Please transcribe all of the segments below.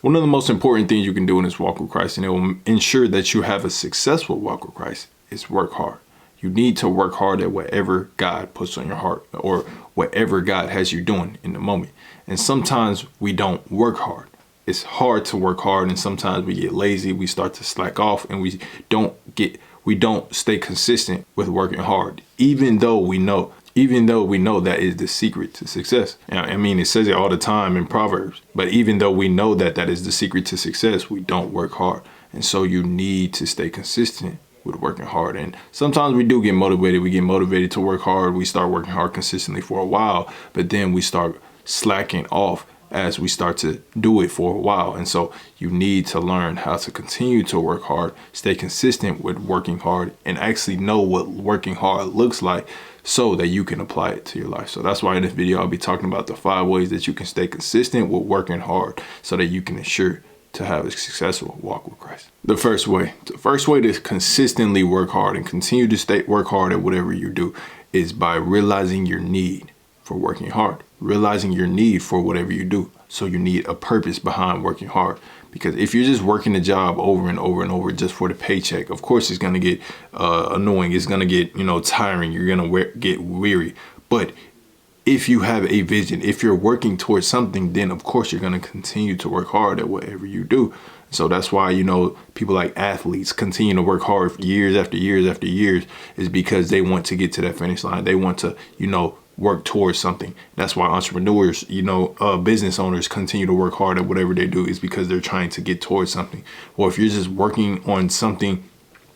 One of the most important things you can do in this walk with Christ, and it will ensure that you have a successful walk with Christ, is work hard. You need to work hard at whatever God puts on your heart or whatever God has you doing in the moment. And sometimes we don't work hard. It's hard to work hard, and sometimes we get lazy, we start to slack off, and we don't stay consistent with working hard, even though we know that is the secret to success. I mean, it says it all the time in Proverbs, but even though we know that is the secret to success, we don't work hard. And so you need to stay consistent with working hard. And sometimes we do get motivated. We get motivated to work hard. We start working hard consistently for a while, but then we start slacking off as we start to do it for a while. And so you need to learn how to continue to work hard, stay consistent with working hard, and actually know what working hard looks like so that you can apply it to your life. So that's why in this video, I'll be talking about the 5 ways that you can stay consistent with working hard so that you can ensure to have a successful walk with Christ. The first way to consistently work hard and continue to work hard at whatever you do is by realizing your need for working hard, realizing your need for whatever you do. So you need a purpose behind working hard, because if you're just working a job over and over and over just for the paycheck, of course it's going to get annoying. It's going to get, tiring. You're going to get weary. But if you have a vision, if you're working towards something, then of course you're going to continue to work hard at whatever you do. So that's why, people like athletes continue to work hard for years after years after years, is because they want to get to that finish line. They want to, work towards something. That's why entrepreneurs, business owners continue to work hard at whatever they do, is because they're trying to get towards something. Or if you're just working on something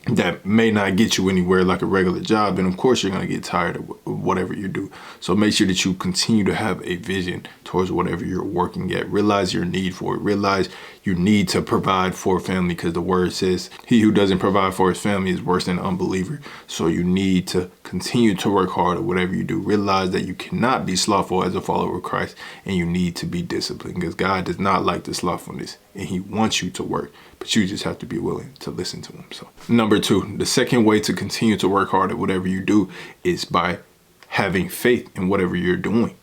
that may not get you anywhere like a regular job, then of course you're going to get tired of whatever you do. So make sure that you continue to have a vision towards whatever you're working at. Realize your need for it. Realize you need to provide for a family, because the word says he who doesn't provide for his family is worse than an unbeliever. So you need to continue to work hard at whatever you do. Realize that you cannot be slothful as a follower of Christ, and you need to be disciplined, because God does not like the slothfulness, and he wants you to work, but you just have to be willing to listen to him. So number 2, the second way to continue to work hard at whatever you do is by having faith in whatever you're doing.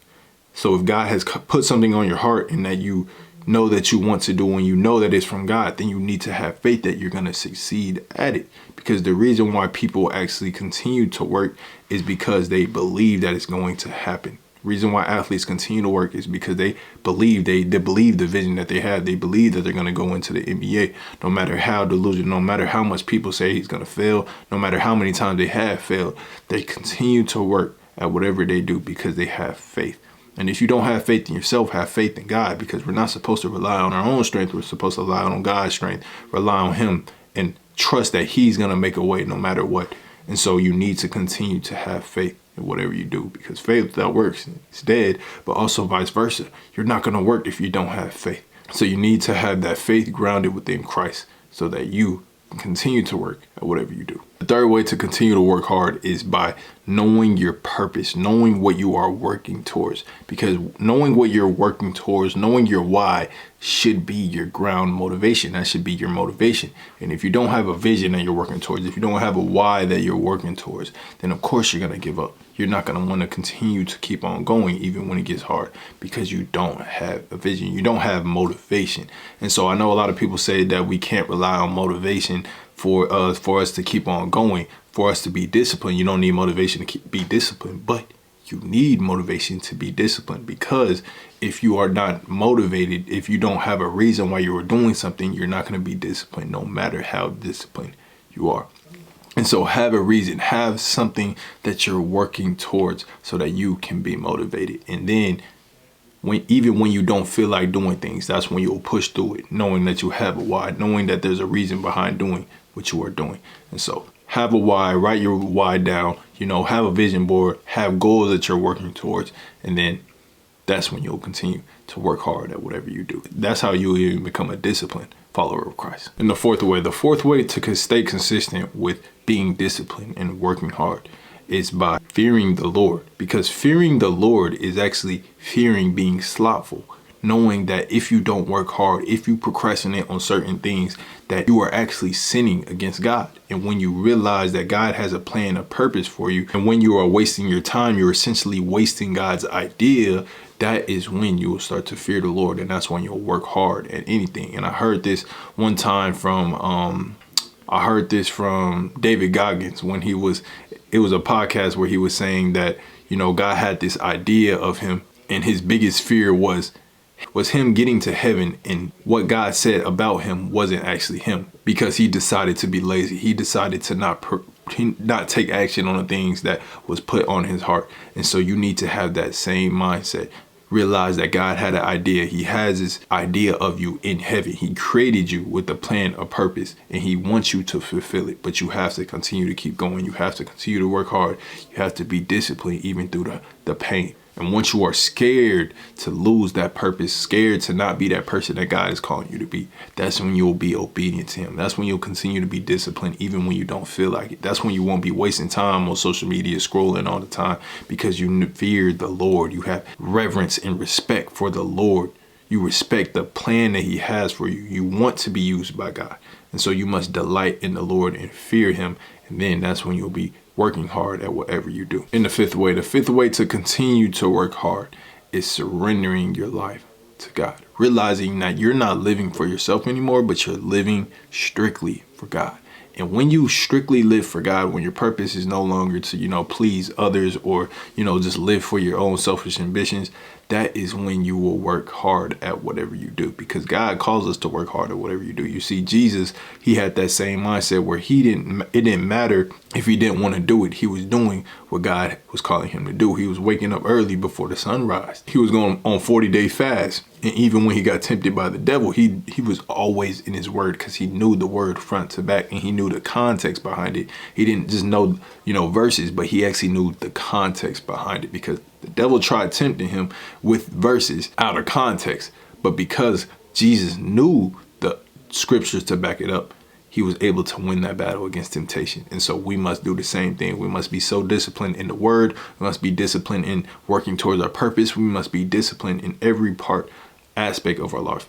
So if God has put something on your heart and that you know that you want to do, and you know that it's from God, then you need to have faith that you're going to succeed at it. Because the reason why people actually continue to work is because they believe that it's going to happen. The reason why athletes continue to work is because they believe they believe the vision that they have. They believe that they're going to go into the NBA, no matter how delusional, no matter how much people say he's going to fail, no matter how many times they have failed. They continue to work at whatever they do because they have faith. And if you don't have faith in yourself, have faith in God, because we're not supposed to rely on our own strength. We're supposed to rely on God's strength, rely on him, and trust that he's going to make a way no matter what. And so you need to continue to have faith in whatever you do, because faith without works is dead, but also vice versa. You're not going to work if you don't have faith. So you need to have that faith grounded within Christ so that you can continue to work at whatever you do. The third way to continue to work hard is by knowing your purpose, knowing what you are working towards, because knowing what you're working towards, knowing your why should be your ground motivation. That should be your motivation. And if you don't have a vision that you're working towards, if you don't have a why that you're working towards, then of course you're going to give up. You're not going to want to continue to keep on going even when it gets hard, because you don't have a vision. You don't have motivation. And so I know a lot of people say that we can't rely on motivation for us to keep on going, for us to be disciplined. You don't need motivation to be disciplined, but you need motivation to be disciplined, because if you are not motivated, if you don't have a reason why you are doing something, you're not going to be disciplined no matter how disciplined you are. And so have a reason, have something that you're working towards so that you can be motivated. And then even when you don't feel like doing things, that's when you'll push through it, knowing that you have a why, knowing that there's a reason behind doing what you are doing. And so have a why, write your why down, have a vision board, have goals that you're working towards, and then that's when you'll continue to work hard at whatever you do. That's how you'll even become a disciplined follower of Christ. And the fourth way to stay consistent with being disciplined and working hard is by fearing the Lord, because fearing the Lord is actually fearing being slothful, knowing that if you don't work hard, if you procrastinate on certain things, that you are actually sinning against God. And when you realize that God has a plan, a purpose for you, and when you are wasting your time, you're essentially wasting God's idea, that is when you will start to fear the Lord, and that's when you'll work hard at anything. And I heard this one time from David Goggins when it was a podcast where he was saying that, God had this idea of him, and his biggest fear was him getting to heaven, and what God said about him wasn't actually him, because he decided to be lazy. He decided to not take action on the things that was put on his heart. And so you need to have that same mindset. Realize that God had an idea. He has this idea of you in heaven. He created you with a plan, a purpose, and he wants you to fulfill it. But you have to continue to keep going. You have to continue to work hard. You have to be disciplined even through the pain. And once you are scared to lose that purpose, scared to not be that person that God is calling you to be, that's when you'll be obedient to him. That's when you'll continue to be disciplined even when you don't feel like it. That's when you won't be wasting time on social media scrolling all the time, because you fear the Lord. You have reverence and respect for the Lord. You respect the plan that he has for you. You want to be used by God. And so you must delight in the Lord and fear him. And then that's when you'll be working hard at whatever you do. And the fifth way to continue to work hard is surrendering your life to God. Realizing that you're not living for yourself anymore, but you're living strictly for God. And when you strictly live for God, when your purpose is no longer to, please others or, just live for your own selfish ambitions, that is when you will work hard at whatever you do, because God calls us to work hard at whatever you do. You see, Jesus, he had that same mindset where it didn't matter if he didn't want to do it. He was doing what God was calling him to do. He was waking up early before the sunrise. He was going on 40-day fast. And even when he got tempted by the devil, he was always in his word, because he knew the word front to back and he knew the context behind it. He didn't just know, verses, but he actually knew the context behind it, because the devil tried tempting him with verses out of context. But because Jesus knew the scriptures to back it up, he was able to win that battle against temptation. And so we must do the same thing. We must be so disciplined in the word. We must be disciplined in working towards our purpose. We must be disciplined in every aspect of our life.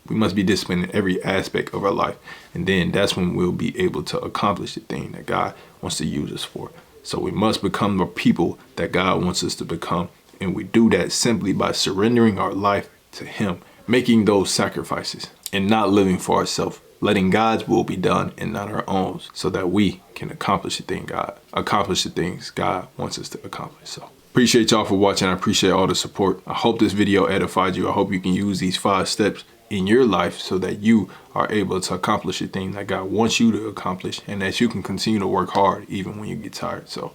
We must be disciplined in every aspect of our life. And then that's when we'll be able to accomplish the thing that God wants to use us for. So we must become the people that God wants us to become. And we do that simply by surrendering our life to him, making those sacrifices and not living for ourselves, letting God's will be done and not our own, so that we can accomplish the things God wants us to accomplish. So appreciate y'all for watching. I appreciate all the support. I hope this video edified you. I hope you can use these 5 steps in your life so that you are able to accomplish the thing that God wants you to accomplish, and that you can continue to work hard even when you get tired. So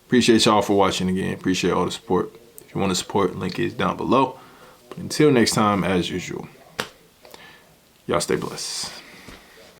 appreciate y'all for watching again. Appreciate all the support. If you want to support, link is down below. But until next time, as usual, y'all stay blessed.